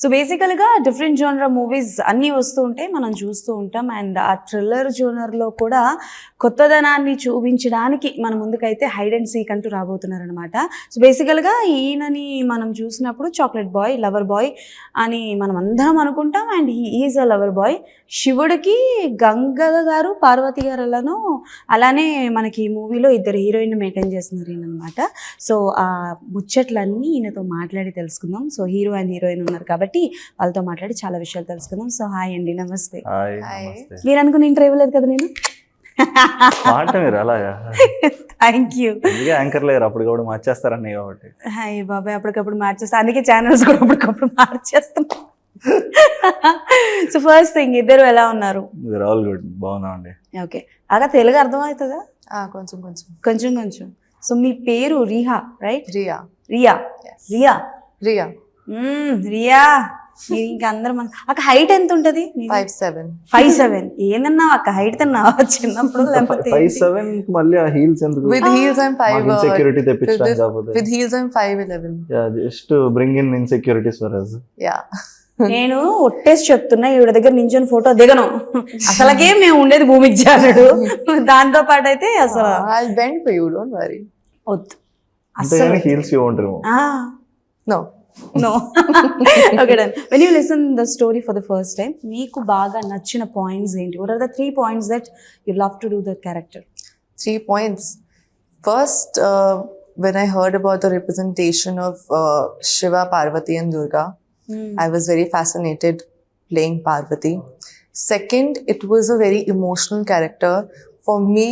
So బేసికల్గా different genre movies అన్నీ వస్తూ ఉంటాయి, మనం చూస్తూ ఉంటాం. అండ్ ఆ థ్రిల్లర్ జోనర్లో కూడా కొత్తదనాన్ని చూపించడానికి మన ముందుకైతే హైడ్ అండ్ సీక్ అంటూ రాబోతున్నారనమాట. సో బేసికల్గా ఈయనని మనం చూసినప్పుడు చాక్లెట్ బాయ్, లవర్ బాయ్ అని మనం అందరం అనుకుంటాం. And he is a lover boy. శివుడికి గంగ గారు, పార్వతి గారు అలానే మనకి ఈ మూవీలో ఇద్దరు హీరోయిన్ మెయింటైన్ చేస్తున్నారు ఈయన అనమాట. సో ఆ ముచ్చట్లన్నీ ఈయనతో మాట్లాడి తెలుసుకుందాం. సో హీరో అండ్ హీరోయిన్ ఉన్నారు కాబట్టి వాళ్ళతో మాట్లాడి చాలా విషయాలు తెలుసుకుందాం. సో హాయ్ అండి, నమస్తే. మీరు అనుకున్న ఇంటర్వ్యూ లేదు కదా నేను? Thank you. యాంకర్ లేరు అప్పుడు కూడా మార్చేస్తారని కాబట్టి. హాయ్ బాబాయ్, అప్పటికప్పుడు మార్చేస్తా, అందుకే ఛానల్స్ కూడా అప్పటికప్పుడు మార్చేస్తాం. సో ఫస్ట్ థింగ్, ఇద్దరు ఎలా ఉన్నారు? ఆల్ గుడ్, బాగున్నామండి. ఓకే, అలా తెలుగు అర్థమవుతుందా? కొంచెం కొంచెం కొంచెం కొంచెం. సో మీ పేరు రిహా, రైట్? రియా. రియా రియా రియా రియా. మీరు ఇంకా అందరం అక్క హైట్ ఎంత ఉంటది? 5'7". 5'7". ఏందన్నా అక్క హైట్ తిన్నావా చిన్నప్పుడు? లేకపోతే 5'7" మళ్ళీ ఆ హీల్స్ ఎందుకు? With heels I'm 5. Security తెప్పించడానికి కాకపోతే. With heels I'm 5'11". Yeah, just to bring in insecurities for us. Yeah. నేను ఒట్టేసి చెప్తున్నా, ఈవిడ దగ్గర నించొని ఫోటో దిగను. అసలకే మేము ఉండేది భూమికి జారుడు, దాంతో పాటు అయితే అసలు I'll bend for you, don't worry. వద్దు అసలు. Heels you want remove? No. No. Okay, done. When you listen the story for the first time, meeku baga nachina points enti? What are the 3 points that you love to do the character? 3 points. First, when I heard about the representation of Shiva, Parvati and Durga, I was very fascinated playing Parvati. Second, it was a very emotional character. For me,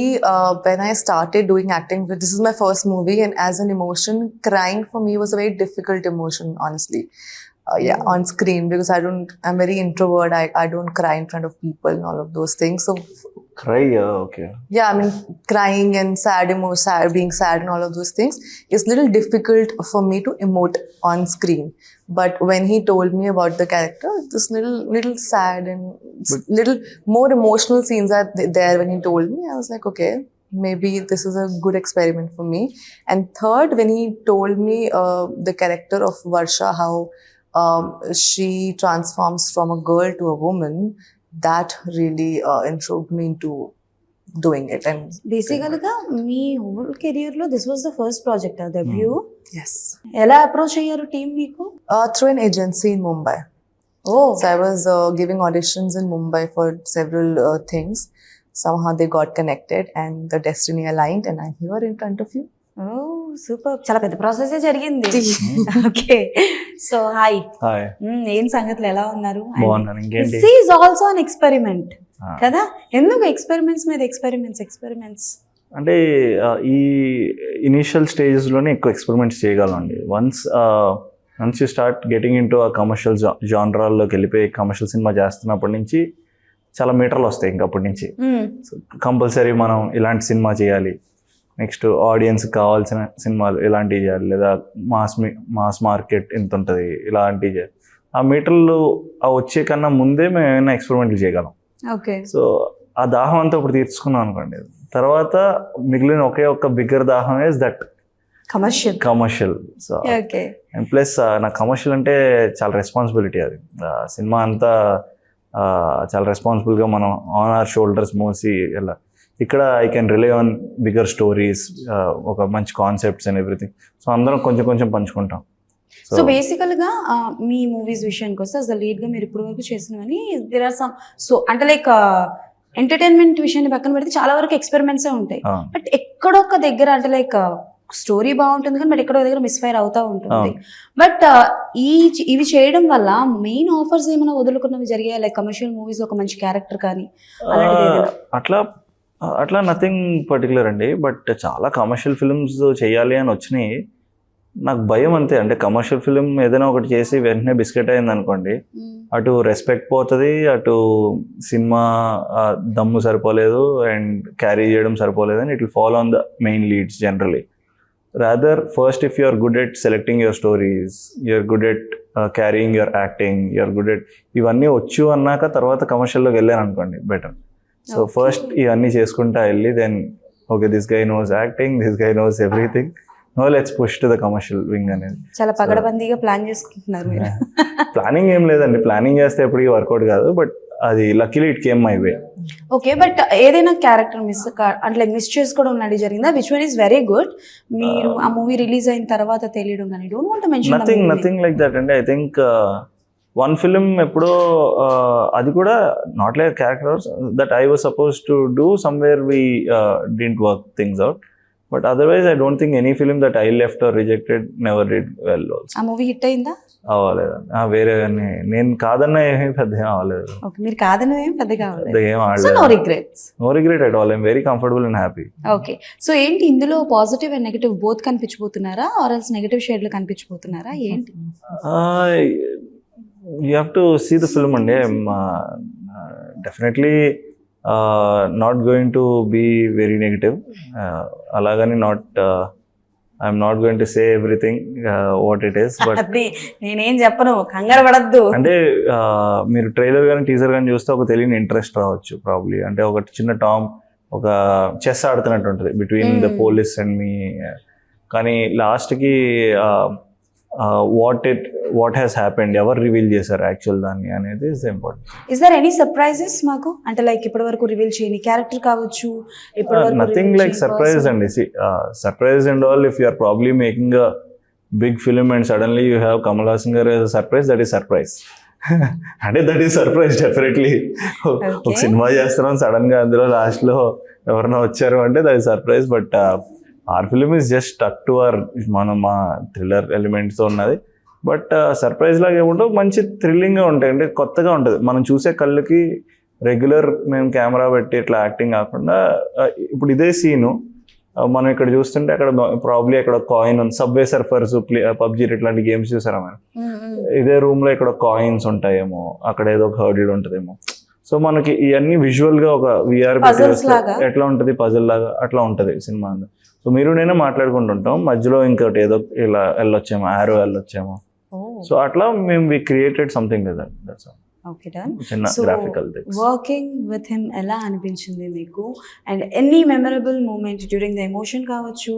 when I started doing acting, this is my first movie, and as an emotion, crying for me was a very difficult emotion, honestly. Yeah, on screen, because I'm very introvert. I don't cry in front of people and all of those things. So cry, okay. Yeah, I mean, crying and being sad and all of those things is little difficult for me to emote on screen. But when he told me about the character, this little sad and little more emotional scenes are there when he told me. I was like, okay, maybe this is a good experiment for me. And third, when he told me the character of Varsha, how she transforms from a girl to a woman, that really intrigued me into doing it. And basically me whole career లో this was the first project, debut. Yes. ఎలా approach అయ్యారు team మీకు? Through an agency in Mumbai. Oh. So I was giving auditions in Mumbai for several things. Somehow they got connected and the destiny aligned, and I'm here in front of you. Oh, super. చాలా పెద్ద process జరిగింది. Okay, so hi. Hi. ఏం సంగతులు, ఎలా ఉన్నారు? బాగున్నాను. ఇంకేంటి? This is also an experiment కదా? ఎందుకు ఎక్స్పెరిమెంట్స్ మీద ఎక్స్పెరిమెంట్స్? అంటే ఈ ఇనీషియల్ స్టేజెస్లోనే ఎక్కువ ఎక్స్పెరిమెంట్స్ చేయగలండి. Once you start getting into ఆ కమర్షియల్ జానరాల్లోకి వెళ్ళిపోయి కమర్షియల్ సినిమా చేస్తున్నప్పటి నుంచి చాలా మీటర్లు వస్తాయి. ఇంకప్పటి నుంచి కంపల్సరీ మనం ఇలాంటి సినిమా చేయాలి, నెక్స్ట్ ఆడియన్స్కి కావాల్సిన సినిమాలు ఇలాంటివి చేయాలి, లేదా మాస్ మార్కెట్ ఎంత ఉంటుంది ఇలాంటివి చేయాలి. ఆ మీటర్లు వచ్చే కన్నా ముందే మేము ఏమైనా ఎక్స్పెరిమెంట్లు చేయగలం. ఓకే, సో ఆ దాహం అంతా ఇప్పుడు తీర్చుకున్నాం అనుకోండి. తర్వాత మిగిలిన ఒకే ఒక్క బిగ్గర్ దాహం is that commercial. So and plus నా కమర్షియల్ అంటే చాలా రెస్పాన్సిబిలిటీ. అది సినిమా అంతా చాలా రెస్పాన్సిబుల్గా మనం ఆన్ అవర్ షోల్డర్స్ మోసి ఇలా. ఇక్కడ I can relay on bigger stories, ఒక మంచి కాన్సెప్ట్స్ అండ్ ఎవ్రీథింగ్. సో అందరం కొంచెం కొంచెం పంచుకుంటాం. సో బేసికల్గా మీ మూవీస్ విషయానికి వస్తే అసలు లీడ్గా మీరు ఇప్పటి వరకు చేసినవని దేర్ ఆర్ సమ్, సో అంటే లైక్ ఎంటర్టైన్మెంట్ విషయాన్ని పక్కన పెడితే చాలా వరకు ఎక్స్పెరిమెంట్సే ఉంటాయి. బట్ ఎక్కడొక్క దగ్గర అంటే లైక్ స్టోరీ బాగుంటుంది కానీ బట్ ఎక్కడో దగ్గర మిస్ఫైర్ అవుతూ ఉంటుంది. బట్ ఇవి చేయడం వల్ల మెయిన్ ఆఫర్స్ ఏమైనా వదులుకున్నవి జరిగాయి, లైక్ కమర్షియల్ మూవీస్ ఒక మంచి క్యారెక్టర్ కానీ అట్లా నథింగ్ పర్టికులర్ అండి. బట్ చాలా కమర్షియల్ ఫిల్మ్స్ చేయాలి అని వచ్చినాయి. నాకు భయం అంతే. అంటే కమర్షియల్ ఫిల్మ్ ఏదైనా ఒకటి చేసి వెంటనే బిస్కెట్ అయింది అనుకోండి, అటు రెస్పెక్ట్ పోతుంది, అటు సినిమా దమ్ము సరిపోలేదు అండ్ క్యారీ చేయడం సరిపోలేదు, and it will follow on the main leads generally. Rather first if you are good at selecting your stories, you're good at carrying your acting, you're good at ఇవన్నీ వచ్చు అన్నాక తర్వాత కమర్షియల్లోకి వెళ్ళాను అనుకోండి బెటర్. సో ఫస్ట్ ఇవన్నీ చేసుకుంటా వెళ్ళి then okay this guy knows acting, this guy knows everything, no let's push to the commercial wing అనేది. చాలా పగడబందీగా ప్లాన్ చేసుకుంటున్నారు మీరు. ప్లానింగ్ ఏం లేదండి, ప్లానింగ్ చేస్తే ఎప్పటికీ వర్కౌట్ కాదు, బట్ అది luckily it came my way. Okay, but ఏదైనా క్యారెక్టర్ అంటే మిస్ చేసుకోవడం లాంటివి జరిగిందా? Which one is very good, మీరు ఆ మూవీ రిలీజ్ అయిన తర్వాత తెలియడం కానీ? Don't want to mention nothing like that అండి. ఐ థింక్ వన్ ఫిలిం ఎప్పుడో అది కూడా not like characters that I was suppose to do somewhere we didn't work things out, but otherwise I don't think any film that I left or rejected never did well also. ఆ movie hit అయిందా? అవ్వలేదండి. వేరే నేను కాదన్న ఏమీ పెద్దగా అవ్వలేదు. Okay, మీరు కాదన్నది ఏం పెద్దగా అవ్వలేదు. పెద్దగా ఏం సో ఆడలేదు. No regrets. No regret at all. I'm very comfortable and happy. Okay, so ఏంటి ఇందులో పాజిటివ్ అండ్ నెగటివ్ బోత్ కనిపించబోతున్నారా, ఆర్ ఎల్స్ నెగటివ్ షేడ్లు కనిపించబోతున్నారా, ఏంటి? You have to see the film అండి. I'm definitely not going to be very negative. అలాగని I'm not going to say everything what it is, but అది నేనేం చెప్పను, కంగారు పడద్దు. అంటే మీరు ట్రైలర్ కానీ టీజర్ కానీ చూస్తే ఒక తెలియని ఇంట్రెస్ట్ రావచ్చు ప్రాబ్లీ. అంటే ఒక చిన్న టామ్ ఒక చెస్ ఆడుతున్నట్టు ఉంటుంది between the police and me, కానీ లాస్ట్కి వాట్ హ్యాస్ హ్యాపెండ్, ఎవరు రివీల్ చేశారు యాక్చువల్ దాన్ని అనేది is important. Is there any surprises మాకు? అంటే లైక్ ఇప్పటి వరకు రివీల్ చేయని క్యారెక్టర్ కావచ్చు, నథింగ్ లైక్ సర్ప్రైజ్ అండి. Surprise and all, if you are probably making a big film and suddenly you have Kamal Haasan గారు as a surprise, that is surprise. అంటే that is surprise definitely. ఒక cinema చేస్తున్నాం, sudden గా అందులో last లో ఎవరైనా వచ్చారు అంటే that is surprise. But our film is just stuck to our మా థ్రిల్లర్ ఎలిమెంట్స్తో ఉన్నది. బట్ సర్ప్రైజ్ లాగా ఏముంటో మంచి థ్రిల్లింగ్గా ఉంటాయి, అంటే కొత్తగా ఉంటుంది. మనం చూసే కళ్ళకి రెగ్యులర్ మేము కెమెరా పెట్టి ఇట్లా యాక్టింగ్ కాకుండా, ఇప్పుడు ఇదే సీను మనం ఇక్కడ చూస్తుంటే అక్కడ ప్రాబ్లీ అక్కడ కాయిన్ ఉంది, సబ్వే సర్ఫర్స్, పబ్జీ ఇట్లాంటి గేమ్స్ చూసారా మనం, ఇదే రూమ్ లో ఇక్కడ కాయిన్స్ ఉంటాయేమో, అక్కడ ఏదో ఒక హర్డిల్ ఉంటుందేమో. సో మనకి ఇవన్నీ విజువల్ గా ఒక విఆర్ ఎట్లా ఉంటుంది, పజిల్ లాగా అట్లా ఉంటుంది సినిమా. సో మీరు నేను మాట్లాడుకుంటుంటాం, మధ్యలో ఇంకోటి ఏదో ఇలా వెళ్ళొచ్చేమో, ఆరో వెళ్ళొచ్చేమో. సో అట్లా మేము we created something like that. Okay, done. చిన్న గ్రాఫికల్ వర్కింగ్ విత్ హిమ్ ఎలా అనిపించింది మీకు? And any memorable moment during the emotion కావచ్చు,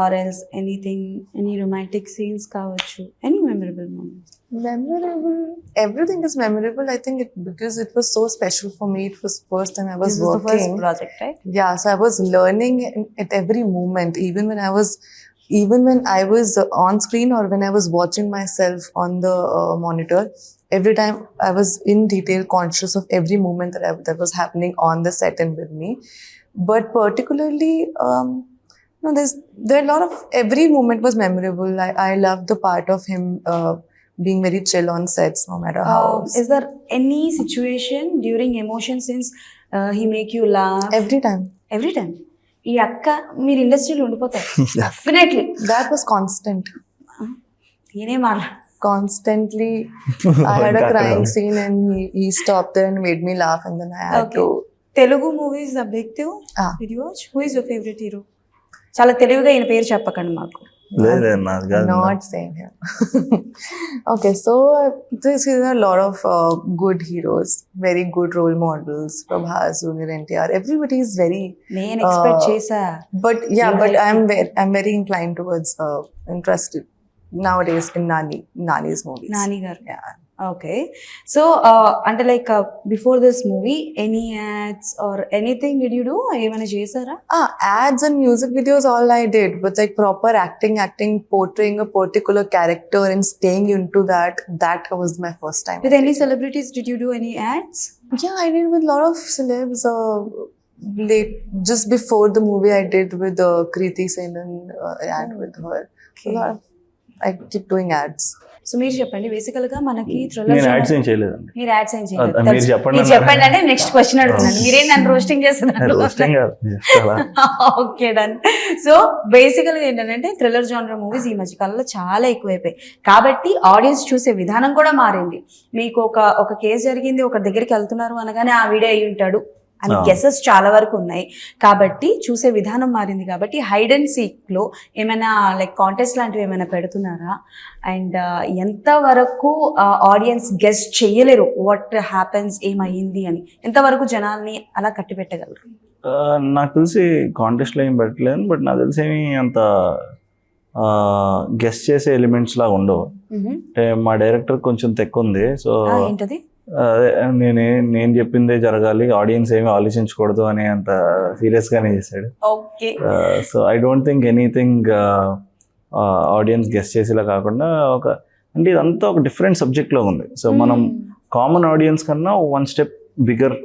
or else anything, any romantic scenes కావచ్చు, any memorable moment? Memorable. Everything is memorable. I think because it was so special for me. It was first time I was This working. was the first project, right? Yeah, so I was learning at every moment, even when I was on screen or when I was watching myself on the monitor. Every time I was in detail conscious of every moment that was happening on the set and with me. But particularly, there are a lot of, every moment was memorable. I loved the part of him being very chill on sets, no matter how. Is there any situation during emotion scenes he make you laugh? Every time. Every time. ఈ అక్క మీరు ఇండస్ట్రీలో ఉండిపోతారు definitely. That was constant. నేనే మాట్లా Constantly, I had a crying scene and he stopped there and made me laugh, and then I had to. Telugu movies objective did you watch? Who is your favourite hero? చాలా తెలివిగా ఈయన పేరు చెప్పకండి మాకు. Not saying him. Okay, so this is a lot of good heroes, very good role models. Prabhas, Junior NTR, everybody is very. నేను expect చేసా. But yeah, but I'm very inclined towards interested nowadays in Nani's movies. Nani garu. Yeah. Okay, so అంటే like before this movie any ads or anything did you do? ఏమైనా చేశారా? Ads and music videos all I did, but like proper acting, portraying a particular character and staying into that was my first time. With any celebrities did you do any ads? Yeah, I did with a lot of celebs. Late, just before the movie I did with Kriti Senan, ad with her. Okay. I keep doing ads. So మీరు చెప్పండి, బేసికల్ గా మనకి నేను ads ఏం చేయలేదండి. మీరు ads ఏం చేయలేదు. మీరు చెప్పండి. మీరు చెప్పండి అంటే నెక్స్ట్ క్వశ్చన్ అడుగుతున్నాను. మీరేం నన్ను రోస్టింగ్ చేస్తున్నారు? Okay, done. సో బేసికల్ గా ఏంటంటే థ్రిల్లర్ జానర్ మూవీస్ ఈ మధ్య కాలంలో చాలా ఎక్కువైపోయాయి, కాబట్టి ఆడియన్స్ చూసే విధానం కూడా మారింది. మీకు ఒక కేసు జరిగింది, ఒక దగ్గరికి వెళ్తున్నారు అనగానే ఆ వీడియో అయి ఉంటాడు అని గెసెస్ చాలా వరకు ఉన్నాయి, కాబట్టి చూసే విధానం మారింది. కాబట్టి హైడ్ అండ్ సీక్ లో ఏమైనా లైక్ కాంటెస్ట్ లాంటివి ఏమైనా పెడుతున్నారా? అండ్ ఎంతవరకు ఆడియన్స్ గెస్ చేయలేరు వాట్ హ్యాపెన్స్, ఏమైంది అని, ఎంతవరకు జనాల్ని అలా కట్టి పెట్టగలరు? నాకు తెలిసి కాంటెస్ట్లో ఏం పెట్టలేను, బట్ నాకు తెలిసి ఏమి అంత గెస్ట్ చేసే ఎలిమెంట్స్ లాగా ఉండవు. అంటే మా డైరెక్టర్ కొంచెం తెక్కుంది. సో ఏంటది? అదే నేను చెప్పిందే జరగాలి, ఆడియన్స్ ఏమీ ఆలోచించకూడదు అని అంత సీరియస్గానే చేశాడు. Okay. So I don't think anything audience guest చేసేలా కాకుండా అంటే ఇదంతా ఒక డిఫరెంట్ సబ్జెక్ట్లో ఉంది. సో మనం కామన్ ఆడియన్స్ కన్నా 1 స్టెప్ బిగ్గర్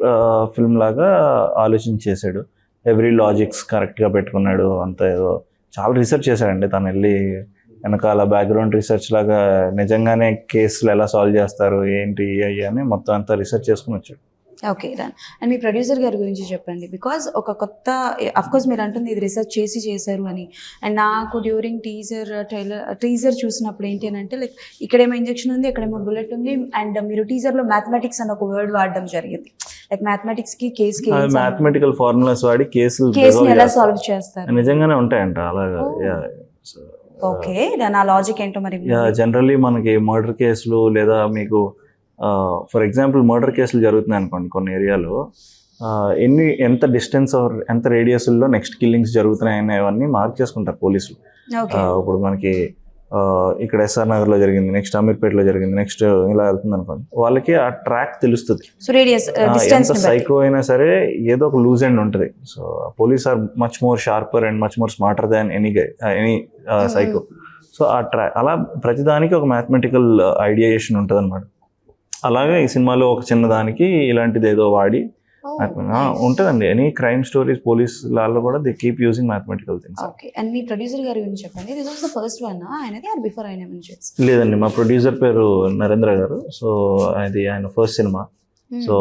ఫిల్మ్ లాగా ఆలోచించేసాడు. ఎవ్రీ లాజిక్స్ కరెక్ట్గా పెట్టుకున్నాడు. అంత ఏదో చాలా రీసెర్చ్ చేశాడండి తను. వెళ్ళి వెనకాల బ్యాక్గ్రౌండ్ రీసెర్చ్ లాగా నిజంగానే కేసులు ఎలా సాల్వ్ చేస్తారు ఏంటి అయ్యి అని మొత్తం అంతా రీసెర్చ్ చేసుకుని వచ్చాడు. Okay done. And me producer గారి గురించి చెప్పండి. బికాజ్ ఒక కొత్త, అఫ్కోర్స్ మీరు అంటుంది ఇది రీసెర్చ్ చేశారు అని. అండ్ నాకు డ్యూరింగ్ టీజర్ చూసినప్పుడు ఏంటి అని అంటే లైక్ ఇక్కడేమో ఇంజెక్షన్ ఉంది, ఇక్కడేమో బుల్లెట్ ఉంది, అండ్ మీరు టీజర్లో మ్యాథమెటిక్స్ అని ఒక వర్డ్ వాడడం జరిగింది. లైక్ మ్యాథమెటిక్స్కి కేస్కి మ్యాథమెటికల్ ఫార్ములాస్ వాడి కేసుని ఎలా సాల్వ్ చేస్తారు నిజంగానే ఉంటాయంట అలాగా. ఓకే దాని ఆ లాజిక్ ఏంటో మరి. జనరల్లీ మనకి మర్డర్ కేసులు లేదా మీకు ఫర్ ఎగ్జాంపుల్ మర్డర్ కేసులు జరుగుతున్నాయి అనుకోండి కొన్ని ఏరియాలో, ఎంత డిస్టెన్స్ ఆర్ ఎంత రేడియస్లో నెక్స్ట్ కిల్లింగ్స్ జరుగుతున్నాయి అనేవన్నీ మార్క్ చేసుకుంటారు పోలీసులు. ఇప్పుడు మనకి ఇక్కడ ఎస్ఆర్ నగర్లో జరిగింది, నెక్స్ట్ అమీర్పేటలో జరిగింది, నెక్స్ట్ ఇలా వెళ్తుంది అనుకోండి, వాళ్ళకి ఆ ట్రాక్ తెలుస్తుంది. ఎంత సైకో అయినా సరే ఏదో ఒక లూజ్ ఎండ్ ఉంటుంది. So police are much more sharper and much more smarter than any psycho. So ఆ ట్రాక్ అలా ప్రతిదానికి ఒక మ్యాథమెటికల్ ఐడియేషన్ ఉంటుంది అనమాట. అలాగే ఈ సినిమాలో ఒక చిన్న దానికి ఇలాంటిది ఏదో వాడి ఉంటుందండి. ఎనీ క్రైమ్ స్టోరీస్ పోలీస్ లాల్లో కూడా they keep using mathematical things. Okay. And me producer గారి గురించి చెప్పండి. This was the first one ఆయనది ఆర్ బిఫోర్ ఆయన ఏమైనా చేశారు? లేదండి, మా ప్రొడ్యూసర్ పేరు నరేంద్ర గారు. సో అది ఆయన ఫస్ట్ సినిమా. సో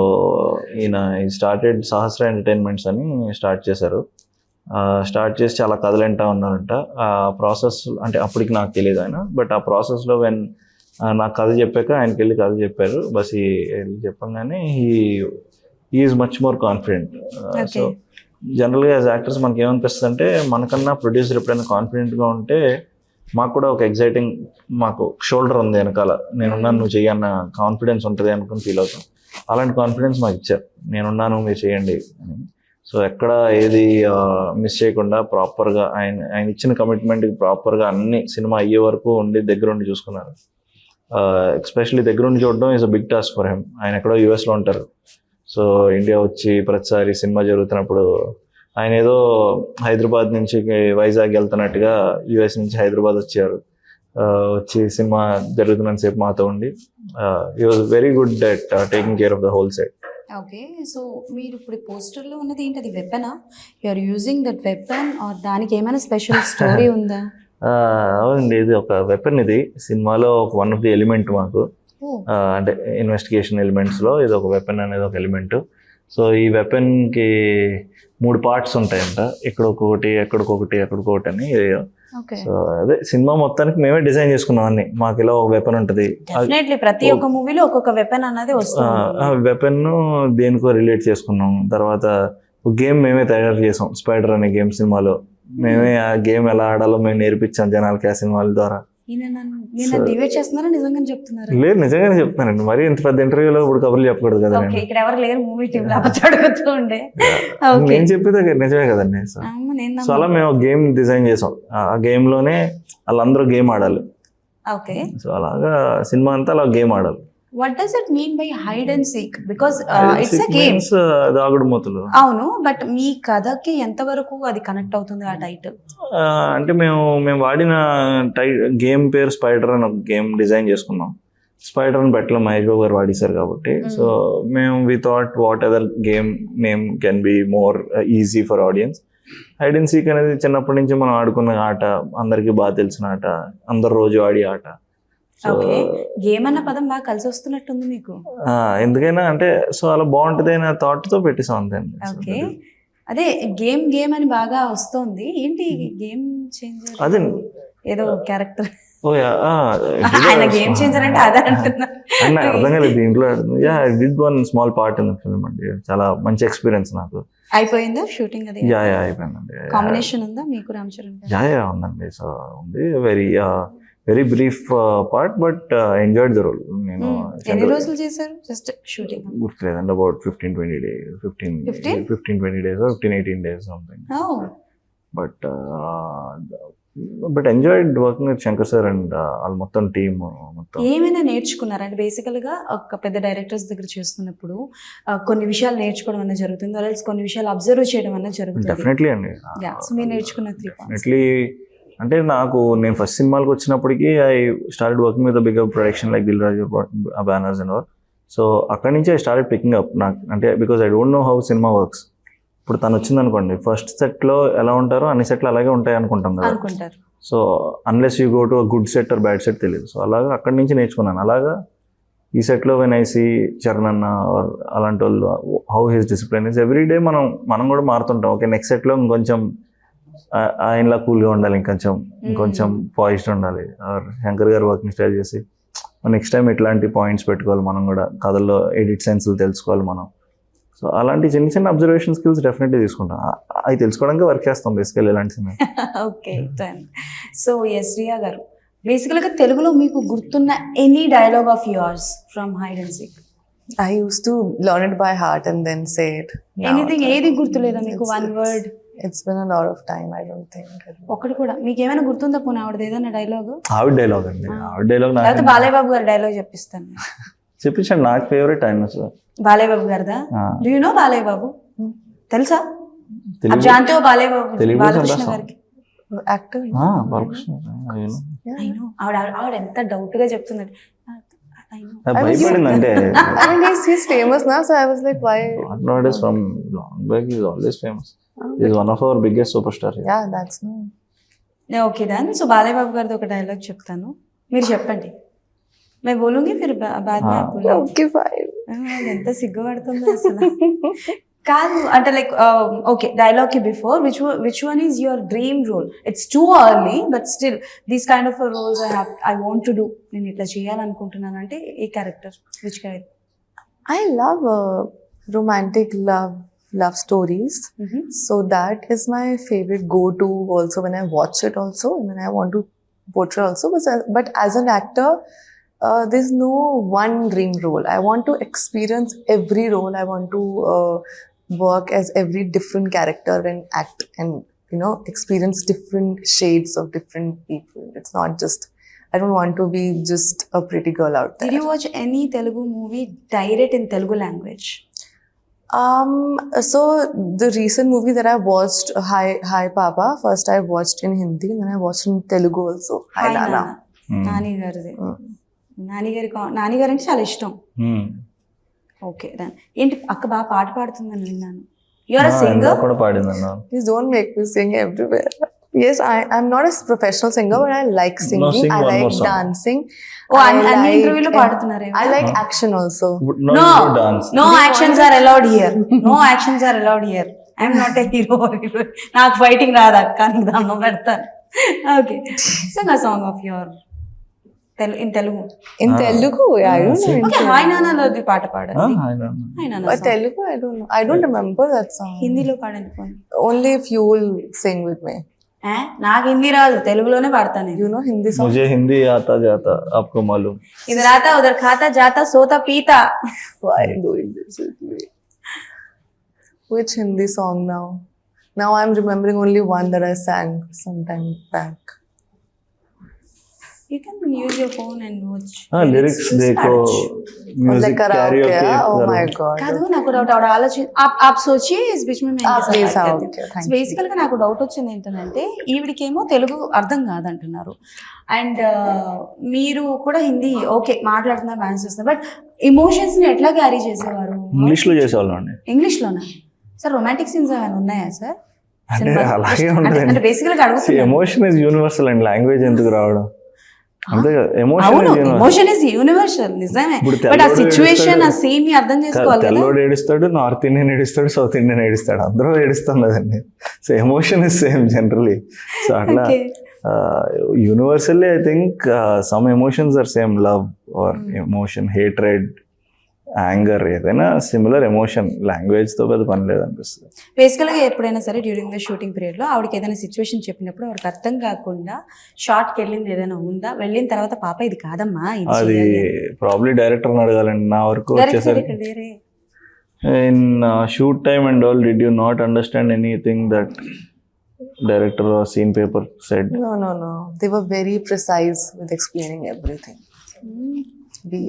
ఈయన స్టార్టెడ్ సహస్ర ఎంటర్టైన్మెంట్స్ అని స్టార్ట్ చేశారు. స్టార్ట్ చేసి చాలా కథలంటా ఉన్నారంట. ఆ ప్రాసెస్ అంటే అప్పటికి నాకు తెలియదు ఆయన, బట్ ఆ ప్రాసెస్లో నాకు కథ చెప్పాక ఆయనకి వెళ్ళి కథ చెప్పారు. బస్ వెళ్ళి చెప్పంగానే is much more confident. So జనరల్గా యాజ్ యాక్టర్స్ మనకి ఏమనిపిస్తుంది అంటే మనకన్నా ప్రొడ్యూసర్ ఎప్పుడైనా కాన్ఫిడెంట్గా ఉంటే మాకు కూడా ఒక ఎగ్జైటింగ్, మాకు షోల్డర్ ఉంది వెనకాల, నేనున్నాను నువ్వు చెయ్యన్న కాన్ఫిడెన్స్ ఉంటుంది అనుకుని ఫీల్ అవుతాం. అలాంటి కాన్ఫిడెన్స్ మాకు ఇచ్చారు, నేనున్నాను మీరు చేయండి అని. సో ఎక్కడ ఏది మిస్ చేయకుండా ప్రాపర్గా ఆయన ఇచ్చిన కమిట్మెంట్కి ప్రాపర్గా అన్ని సినిమా అయ్యే వరకు ఉండి దగ్గరుండి చూసుకున్నారు. ఎస్పెషల్లీ దగ్గరుండి చూడడం is a big task for him. ఆయన ఎక్కడో యూఎస్లో ఉంటారు. సో ఇండియా వచ్చి ప్రతిసారి సినిమా జరుగుతున్నప్పుడు ఆయన ఏదో హైదరాబాద్ నుంచి వైజాగ్ వెళ్తున్నట్టుగా యూఎస్ నుంచి హైదరాబాద్ వచ్చారు. వచ్చి సినిమా జరుగుతున్నంత సేపు మాతో ఉండి he was very good at taking care of the whole set. Okay. So మీరు ఇప్పుడు పోస్టర్లో ఉన్నది ఏంటి, అది వెపనా? You are using that weapon or దానికి ఏమైనా స్పెషల్ స్టోరీ ఉందా? అవునండి, ఇది ఒక వెపన్. ఇది సినిమాలో ఒక వన్ ఆఫ్ ది ఎలిమెంట్ మాకు, అంటే ఇన్వెస్టిగేషన్ ఎలిమెంట్స్లో ఇది ఒక వెపన్ అనేది ఒక ఎలిమెంట్. సో ఈ వెపన్కి 3 పార్ట్స్ ఉంటాయంట, ఇక్కడొకటి ఎక్కడికొకటి ఎక్కడికొకటి అని. సో అదే సినిమా మొత్తానికి మేమే డిజైన్ చేసుకున్నాం అన్ని. మాకు ఇలా ఒక వెపన్ ఉంటుంది. ప్రతి ఒక్క మూవీలో ఒక్కొక్క వెపన్ అన్నది వస్తుంది. వెపన్ దేనికో రిలేట్ చేసుకున్నాం. తర్వాత ఒక గేమ్ మేమే తయారు చేసాం, స్పైడర్ అనే గేమ్ సినిమాలో. మేమే ఆ గేమ్ ఎలా ఆడాలో మేము నేర్పించాం జనాలకి ఆ సినిమాల ద్వారా. డివైడ్ చేస్తున్నారా నిజంగానే చెప్తున్నారా? లేదు, నిజంగానే చెప్తున్నానండి. మరి ఇంత పెద్ద ఇంటర్వ్యూలో ఇప్పుడు కబుర్లు చెప్పకూడదు కదా. నేను చెప్పేది నిజమే కదండి. సో అలా మేము గేమ్ డిజైన్ చేసాం. ఆ గేమ్ లోనే వాళ్ళందరూ గేమ్ ఆడాలి. సో అలాగా సినిమా అంతా అలా గేమ్ ఆడాలి. What does it mean by hide and seek? Because it's a game. దాగుడు మూతలు. అవును, బట్ మీ కథకి ఎంతవరకు అది కనెక్ట్ అవుతుంది ఆ టైటిల్? అంటే మేము వాడిన గేమ్ పేరు స్పైడర్ అని ఒక గేమ్ డిజైన్ చేసుకున్నాం. స్పైడర్ అని పెట్టలో మహేష్ బాబు గారు వాడేశారు కాబట్టి. సో మేము we thought what other game name can be more easy for audience. Hide and seek అనేది చిన్నప్పటి నుంచి మనం ఆడుకున్న ఆట, అందరికీ బాగా తెలిసిన ఆట, అందరు రోజు ఆడే ఆట. గేమ్ అన్న పదం బాగా కలిసి వస్తున్నట్టుంది మీకు. ఎందుకైనా అంటే సో అలా బాగుంటుంది అనే థాట్ తో పెట్టేసాం అంతే. ఓకే, అదే గేమ్ గేమ్ అని బాగా వస్తుంది. ఏంటి గేమ్ చేంజర్? అదే ఏదో క్యారెక్టర్. ఆయన గేమ్ చేంజర్ అంటే అదే అంటున్నా. అర్థం కాలేదు దీంట్లో. I did one small part in the film అండి. చాలా మంచి ఎక్స్పీరియన్స్ నాకు. అయిపోయిందా షూటింగ్? అది అయిపోయిందండి. కాంబినేషన్ ఉందా మీకు రామ్ చరణ్? ఉందండి. సో ఉంది very brief part, but enjoyed the role. నేను ఎన్ని రోజులు చేశారు జస్ట్ షూటింగ్? గుర్తులేదండి, about 15-20 days, 15-20 days, 15-18 days something. But but enjoyed working with Shankar sir and వాళ్ళ మొత్తం టీమ్ మొత్తం. ఏమైనా నేర్చుకున్నారా అంటే బేసికల్గా ఒక పెద్ద డైరెక్టర్స్ దగ్గర చేస్తున్నప్పుడు కొన్ని విషయాలు నేర్చుకోవడం అన్న జరుగుతుంది, ఆల్రెడీ కొన్ని విషయాలు అబ్జర్వ్ చేయడం అన్న జరుగుతుంది. డెఫినెట్లీ అండి. సో మీరు నేర్చుకున్న 3 points. డెఫినెట్లీ అంటే నేను ఫస్ట్ సినిమాలకు వచ్చినప్పటికీ I started working with bigger production like Dil Raju banners and all. So అక్కడి నుంచి ఐ స్టార్టెడ్ పికింగ్ అప్ నాకు అంటే because I don't know how cinema works. ఇప్పుడు తను వచ్చింది అనుకోండి, ఫస్ట్ సెట్లో ఎలా ఉంటారో అన్ని సెట్లు అలాగే ఉంటాయి అనుకుంటాం కదా. అనుకుంటారు. So unless you go to a good set or bad set తెలియదు. సో అలాగా అక్కడి నుంచి నేర్చుకున్నాను. అలాగా ఈ సెట్లో వెన్ ఐ సీ చరణ్ అన్న ఆర్ అలాంటి వాళ్ళు how his discipline is every day మనం కూడా మారుతుంటాం. ఓకే నెక్స్ట్ సెట్లో ఇంకొంచెం ఆయనలా కూల్గా ఉండాలి, ఇంకొంచెం పాయిస్డ్ ఉండాలి. ఆర్ శంకర్ గారు వర్కింగ్ స్టైల్ చేసి నెక్స్ట్ టైం ఇట్లాంటి పాయింట్స్ పెట్టుకోవాలి, మనం కూడా కథల్లో ఎడిట్ సెన్స్లు తెలుసుకోవాలి మనం. సో అలాంటి చిన్న చిన్న అబ్జర్వేషన్ స్కిల్స్ డెఫినెట్లీ తీసుకుంటాం. అవి తెలుసుకోవడానికి వర్క్ చేస్తాం బేసికల్ ఇలాంటి సినిమా. Okay so yes Riya garu, బేసికల్గా తెలుగులో మీకు గుర్తున్న any dialogue of yours from hide and seek? I used to learn it by heart and then say it. Anything, ఏది గుర్తులేదా మీకు? One word. It's been a lot of time. I don't think. ఒకటి కూడా మీకు ఏమైనా గుర్తుందా? పోనీ ఆవిడది ఏదైనా డైలాగ్? ఆవిడ డైలాగ్ అండి. ఆవిడ డైలాగ్ లేకపోతే బాలయ్య బాబు గారి డైలాగ్ చెప్పిస్తాను. చెప్పించండి, నాకు ఫేవరెట్ ఆయన సార్. బాలయ్య బాబు గారిదా? Do you know Balayya Babu? తెలుసా? తెలుగు आप जानते हो बालయ్య బాబు? తెలుగు బాలకృష్ణ గారికి Actor. బాలకృష్ణ. I know. ఆవిడ ఎంత డౌట్ గా చెప్తుందండి. I know. భయపడింది అంటే I mean, he's famous now, so I was like, why? not is from long back, he is always famous. He is one of our biggest superstar here. Yeah, that's no. Okay done. So Balayya Babu గారిది ఒక dialogue చెప్తాను, మీరు చెప్పండి. मैं बोलूंगी फिर बाद में आप बोलो. Okay, fine. ఎంత సిగ్గుపడుతుందో అసలు. కాదు అంటే లైక్ ఓకే డైలాగ్ కి before which one is your dream role? It's too early but still these kind of roles I want to do, నేను ఇట్లా చేయాలనుకుంటున్నాను అంటే ఏ character, which character? I love romantic love stories. So that is my favorite go-to also when I watch it also, and when I want to portray also. But as an actor, there's no one dream role. I want to experience every role. I want to work as every different character and act and, you know, experience different shades of different people. It's not just, I don't want to be just a pretty girl out there. Did you watch any Telugu movie direct in Telugu language? So the recent movie that I watched, Hi Papa, first I watched in Hindi and then I watched in Telugu also. Hi Nana. Nani గారిది. నాని గారు అంటే చాలా ఇష్టం. Okay done. ఏంటి అక్క బాగా పాట పాడుతుందని విన్నాను. Your a singer? కూడా పాడిందన్నా. Please don't make me sing everywhere. Yes, I'm not a professional singer, but I like singing. sing I one like more song. dancing. అన్ని ఇంటర్వ్యూలో పాడుతున్నారే. I like action also. No, no actions are allowed here. No actions are allowed here. I'm not a hero. నాకు fighting రాదు అక్క, నీకు దండం పెడతాను. Okay, Singh a song of your in Telugu. In Telugu, yeah, I don't know. Okay, hi నానాలోది పాట పాడండి. Hi నానా. But Telugu, I don't know. I don't remember that song. హిందీలో పాడండి పోనీ. Only if you will sing with me. నాకు హిందీ రాదు, తెలుగులోనే పాడతాను. You know Hindi song? मुझे हिंदी आता जाता आपको मालूम. इधर आता उधर खाता जाता सोता पीता. Why doing this with me? Which Hindi song now? Now I'm remembering only one that I sang some time back. You can use your phone and watch. Lyrics देखो, music karaoke, karaoke oh my god. కాదు నాకు doubt ఆలోచి आप सोचिए इस बीच में मैं इनके साथ please, बात हाँ, करती हूँ. okay, thank So basically గా నాకు డౌట్ వచ్చింది ఏంటంటే ఈవిడికేమో తెలుగు అర్థం కాదంటున్నారు అండ్ మీరు కూడా హిందీ ఓకే మాట్లాడుతున్నారు, డాన్స్ చేస్తున్నారు, బట్ ఎమోషన్స్ ని ఎట్లా క్యారీ చేసేవారు? ఇంగ్లీష్ లో చేసేవాళ్ళం అండి. ఇంగ్లీష్ లోనా సార్? రొమాంటిక్ సీన్స్ ఏమైనా ఉన్నాయా సార్? అంటే అలాగే ఉంటుంది. అంటే బేసికల్ గా అడుగుతున్నాను. Emotion is universal and language ఎందుకు రావడం? అంతే కదా, ఎమోషన్ ఇస్ యూనివర్సల్ నిజమే, బట్ ఆ సిచ్యువేషన్ ఆ సీన్ ని అర్థం చేసుకోవాలి. తెల్లోడు ఏడుస్తాడు, నార్త్ ఇండియన్ ఏడుస్తాడు, సౌత్ ఇండియన్ ఏడుస్తాడు, అందరూ ఏడుస్తాం కదండి. So emotion is same generally. So అట్లా universally I think some emotions are same, love or emotion, hatred, anger, ఏదైనా సిమిలర్ ఎమోషన్, లాంగ్వేజ్ తో పెద్ద పని లేదనిపిస్తుంది. బేసికల్ గా ఎప్పుడైనా సరే డ్యూరింగ్ ద షూటింగ్ పీరియడ్ లో ఆవిడకి ఏదైనా సిచ్యువేషన్ చెప్పినప్పుడు ఆవిడకి అర్థం కాకుండా షార్ట్ కి వెళ్ళింది ఏదైనా ఉందా? వెళ్ళిన తర్వాత పాప ఇది కాదమ్మా అది ప్రాబ్లీ డైరెక్టర్ అడగాలండి. నా వరకు వచ్చేసరికి వేరే in shoot time and all did you not understand anything that director scene paper said. No. They were very precise with explaining everything. We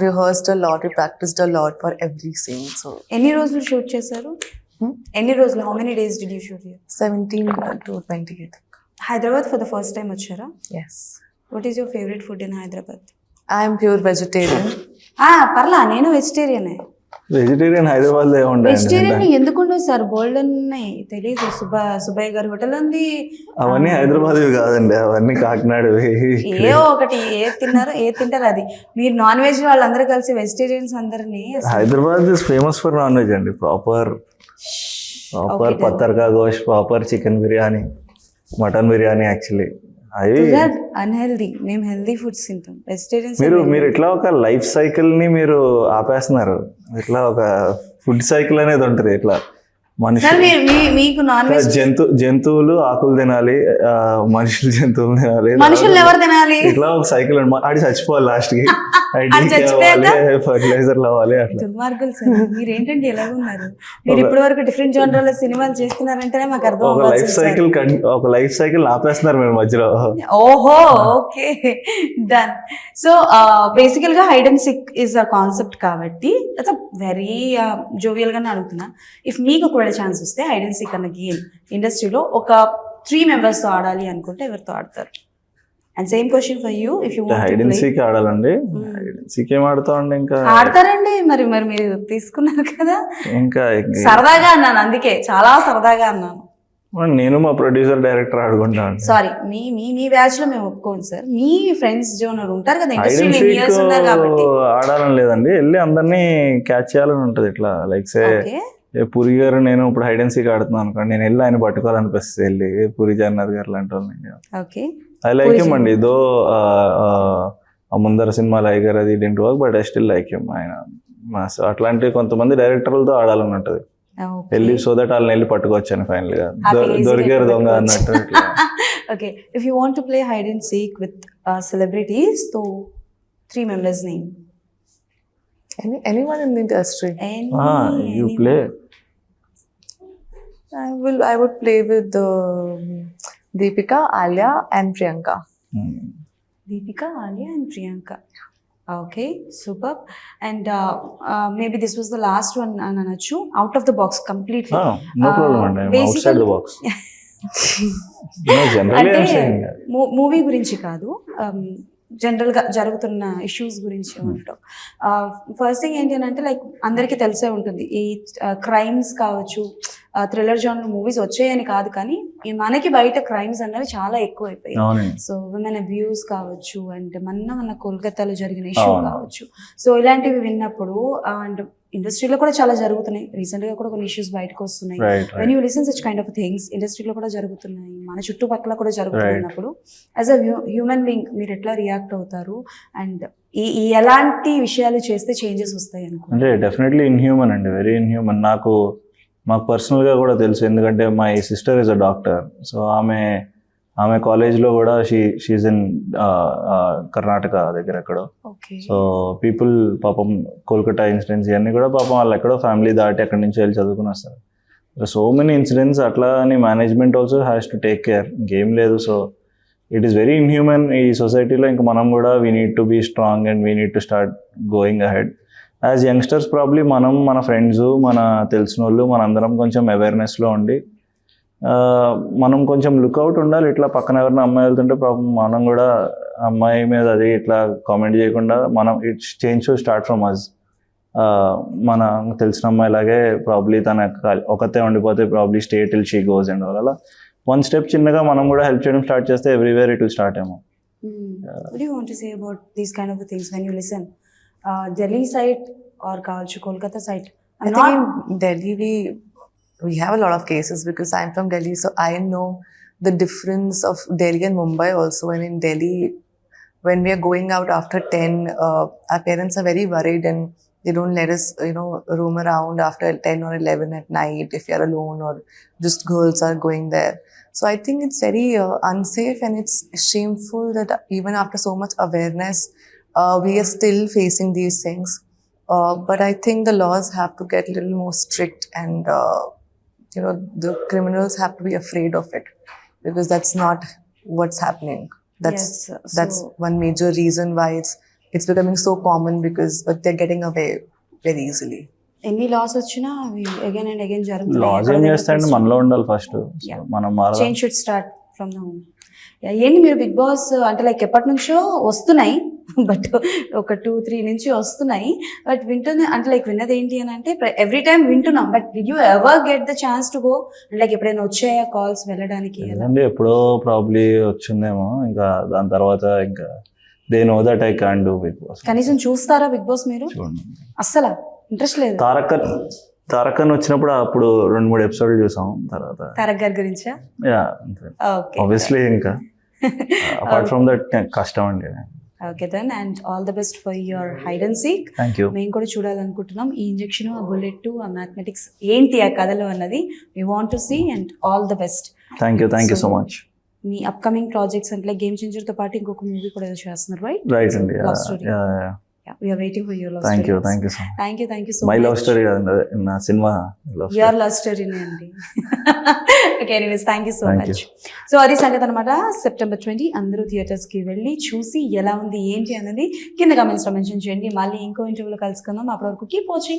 rehearsed a lot, we practiced a lot for every scene. So ఎన్ని రోజులు shoot చేశారు? ఎన్ని రోజులు? How many days did you shoot here? 17 to 20, I think. Hyderabad for the first time వచ్చారా? Yes. What is your favourite food in Hyderabad? I am pure vegetarian. పర్లా, నేను వెజిటేరియనే. Vegetarian Hyderabad లో ఏముంటాయండి? Vegetarian ఎందుకుండవు sir? బోల్డ్ ఉన్నాయి, తెలియదు. సుబ్బయ్య గారి హోటల్ ఉంది. అవన్నీ హైదరాబాద్ కాదండి, అవన్నీ కాకినాడ. ఏ ఒకటి ఏ తింటారు అది. మీరు నాన్ వెజ్ వాళ్ళందరూ కలిసి వెజిటేరియన్స్ అందరినీ Hyderabad is famous for non veg అండి. ప్రాపర్ పత్తర్కా గోష్, proper chicken biryani, mutton biryani. Actually అవి అన్హెల్దీ. మేము హెల్దీ ఫుడ్స్ తింటాం. వెజిటేరియన్స్ మీరు ఇట్లా ఒక లైఫ్ సైకిల్ ని మీరు ఆపేస్తున్నారు. ఇట్లా ఒక ఫుడ్ సైకిల్ అనేది ఉంటుంది. ఇట్లా మనిషి మీకు నాన్ వెజ్ జంతువులు ఆకులు తినాలి, మనుషులు జంతువులు తినాలి, మనుషులు ఎవరు తినాలి? ఇట్లా ఒక సైకిల్ ఆడి చచ్చిపోవాలి లాస్ట్ కి. ఫర్టిలైజర్లు అవ్వాలి. అట్లా దుర్మార్గులు సార్. మీరు ఏంటంటే ఎలాగున్నారు? మీరు ఇప్పటి వరకు డిఫరెంట్ జోనర్ల సినిమాలు చేస్తున్నారంటేనే మాకు అర్థం ఒక లైఫ్ సైకిల్ ఆపేస్తున్నారు మీరు మధ్యలో. ఓహో, ఓకే, డన్. సో బేసికల్ గా hide and seek is a concept కాబట్టి దట్స్ అ వెరీ జోవియల్ గానే అడుగుతున్నా. ఇఫ్ మీకు ఒకవేళ ఛాన్స్ వస్తే హైడ్ అండ్ సిక్ అన్న గేమ్ ఇండస్ట్రీలో ఒక 3 members తో ఆడాలి అనుకుంటే ఎవరితో ఆడతారు? And same question for you. If you hide and seek ఆడాలండి. హైడ్ అండ్ సీక్ ఏం ఆడతామండి? ఇంకా ఆడతారండి. మరి మీరు తీసుకున్నారు కదా. ఇంకా సరదాగా అన్నాను, అందుకే చాలా సరదాగా అన్నాను. నేను మా ప్రొడ్యూసర్ డైరెక్టర్ ఆడుకుంటాను. సారీ, మీ బ్యాచ్ లో మేము ఒప్పుకోండి సార్. మీ ఫ్రెండ్స్ జోనర్ ఉంటారు కదా ఇండస్ట్రీలో, ఎన్ని ఇయర్స్ ఉన్నారు కాబట్టి. ఆడాలని లేదండి, వెళ్ళి అందరినీ క్యాచ్ చేయాలని ఉంటది. ఇట్లా లైక్ సే పూరి గారు, నేను ఇప్పుడు హైడ్ అండ్ సీక్ ఆడుతున్నాను అనుకోండి, నేను వెళ్ళి ఆయన పట్టుకోవాలనిపిస్తుంది. వెళ్ళి పూరి జగన్నాథ్ గారు లాంటి వాళ్ళని ఐ లైక్ హిమ్ అండి. దో ఆ ముందర సినిమా లైక్ గారు అది didn't work, but I still like him. ఆయన అట్లాంటి కొంతమంది డైరెక్టర్లతో ఆడాలని ఉంటది. వెళ్ళి సో దట్ వాళ్ళని వెళ్ళి పట్టుకోవచ్చాను ఫైనల్ గా. దొరికారు దొంగ అన్నట్టు. Okay, if you want to play hide and seek with celebrities, తో 3 members name. Anyone in the industry. You play. I would play with Deepika, Alia and Priyanka. Deepika, Alia and Priyanka. Okay, superb. And maybe this was the last one, Ananachu. Out of the box completely. No problem, I'm outside the box. No, generally I'm saying that. Movie గురించి కాదు, జనరల్గా జరుగుతున్న issues గురించి ఉంటాం. First thing ఏంటి అని అంటే, like అందరికీ తెలిసే ఉంటుంది, ఈ క్రైమ్స్ కావచ్చు, థ్రిల్లర్ జానర్ మూవీస్ వచ్చాయని కాదు, కానీ మనకి బయట క్రైమ్స్ అనేవి చాలా ఎక్కువ అయిపోయాయి. సో విమెన్ అబ్యూస్ కావచ్చు, అండ్ మన కోల్కతాలో జరిగిన ఇష్యూ కావచ్చు. సో ఇలాంటివి విన్నప్పుడు, అండ్ ఇండస్ట్రీలో కూడా చాలా జరుగుతున్నాయి. రీసెంట్ గా కూడా కొన్ని ఇష్యూస్ బయటకు వస్తున్నాయి. When you listen such kind of things, ఇండస్ట్రీలో కూడా జరుగుతున్నాయి, మన చుట్టుపక్కల కూడా జరుగుతున్నప్పుడు, యాజ్ అ హ్యూమన్ బీయింగ్ మీరు ఎట్లా రియాక్ట్ అవుతారు? అండ్ ఈ ఎలాంటి విషయాలు చేస్తే చేంజెస్ వస్తాయి అనుకుంటే? అంటే డెఫినెట్లీ ఇన్హ్యూమన్ అండి, వెరీ ఇన్హ్యూమన్. మాకు పర్సనల్గా కూడా తెలుసు, ఎందుకంటే my sister is a doctor. So ఆమె కాలేజ్లో కూడా షీఈ్ ఇన్ కర్ణాటక దగ్గర ఎక్కడో. సో పీపుల్ పాపం కోల్కతా ఇన్సిడెంట్స్ ఇవన్నీ కూడా పాపం వాళ్ళు ఎక్కడో ఫ్యామిలీ దాటి అక్కడి నుంచి వెళ్ళి చదువుకుని వస్తారు. సో మెనీ ఇన్సిడెంట్స్ అట్లా అని management also has to take care. ఇంకేం లేదు. So it is very inhuman ఈ సొసైటీలో. ఇంకా మనం కూడా we need to be strong and we need to start going ahead. As youngsters probably మన ఫ్రెండ్స్, మన తెలిసిన వాళ్ళు, మనందరం కొంచెం అవేర్నెస్లో ఉండి మనం కొంచెం లుక్అవుట్ ఉండాలి. ఇట్లా పక్కన ఎవరైనా అమ్మాయి వెళ్తుంటే పాపం మనం కూడా అమ్మాయి మీద అది ఇట్లా కామెంట్ చేయకుండా మనం it's change to start from us. మన తెలిసిన అమ్మాయిలాగే ప్రాబ్లీ తన ఒకతే ఉండిపోతే probably stay till she goes and అలా వన్ స్టెప్ చిన్నగా మనం కూడా హెల్ప్ చేయడం స్టార్ట్ చేస్తే ఎవ్రీవేర్ ఇట్ విల్ స్టార్ట్ ఏమో. What do you want to say about these kind of things when you listen? Delhi side or Kolkata side? I think in Delhi we have a lot of cases because I'm from Delhi, so I know the difference of Delhi and Mumbai also. And in Delhi, when we are going out after 10, our parents are very worried and they don't let us, roam around after 10 or 11 at night if you're alone or just girls are going there. So I think it's very unsafe and it's shameful that even after so much awareness, we are still facing these things. But I think the laws have to get a little more strict and the criminals have to be afraid of it, because that's not what's happening. That's so one major reason why it's becoming so common, but they're getting away very easily. ఎన్ని loss వచ్చినా అవి again and again loss ఏం చేస్తాయండి, మనలో ఉండాలి first. Yeah. మనం మారదాం. Change should start from the home. ఏంటి మీరు బిగ్ బాస్ అంటే లైక్ ఎప్పటి నుంచో వస్తున్నాయి, బట్ ఒక 2-3 నుంచి వస్తున్నాయి, బట్ వింటున్నా అంటే లైక్ విన్నది ఏంటి అని అంటే ఎవ్రీ టైం వింటున్నాం, but did you ever get the chance to go? Like ఎప్పుడైనా వచ్చాయా కాల్స్ వెళ్ళడానికి? లేదండి, ఎప్పుడో ప్రాబ్లీ వచ్చిందేమో. ఇంకా దాని తర్వాత ఇంకా they know that I can do Bigg Boss. కనీసం చూస్తారా బిగ్ బాస్ మీరు? చూడండి, అస్సలా ఇంట్రెస్ట్ లేదు. తారకన్ వచ్చినప్పుడు అప్పుడు 2-3 ఎపిసోడ్లు చూసాం. తర్వాత తారక్ గారి గురించా? యా, ఓకే ఆబ్వియస్లీ ఇంకా అపార్ట్ ఫ్రమ్ దట్ కష్టం అండి. Okay then, and all the best for your hide and seek. Thank you. మేము కూడా చూడాలనుకుంటున్నాం ఈ ఇంజెక్షన్, ఆ బుల్లెట్, ఆ మ్యాథమెటిక్స్ ఏంటి ఆ కథలో అన్నది. We want to see, and all the best. Thank you so much. మీ అప్కమింగ్ ప్రాజెక్ట్స్ అంటే గేమ్ చేంజర్ తో పాటు ఇంకొక మూవీ కూడా ఏదో చేస్తున్నారు, రైట్? రైట్ అండి. Love story. We are waiting for your love thank story. You so much. Thank you so my much. Love story కాదండి, అదే నా సినిమా love Your story. love story నే అండి. Okay, anyways thank you so Thank much. So అది సంగతి అనమాట. September 20 అందరూ థియేటర్స్ కి వెళ్ళి చూసి ఎలా ఉంది ఏంటి అనేది కింద కమెంట్స్ లో మెన్షన్ చేయండి. మళ్ళీ ఇంకో ఇంటర్వ్యూలో కలుసుకుందాం. అప్పటి వరకు కీప్ వాచింగ్.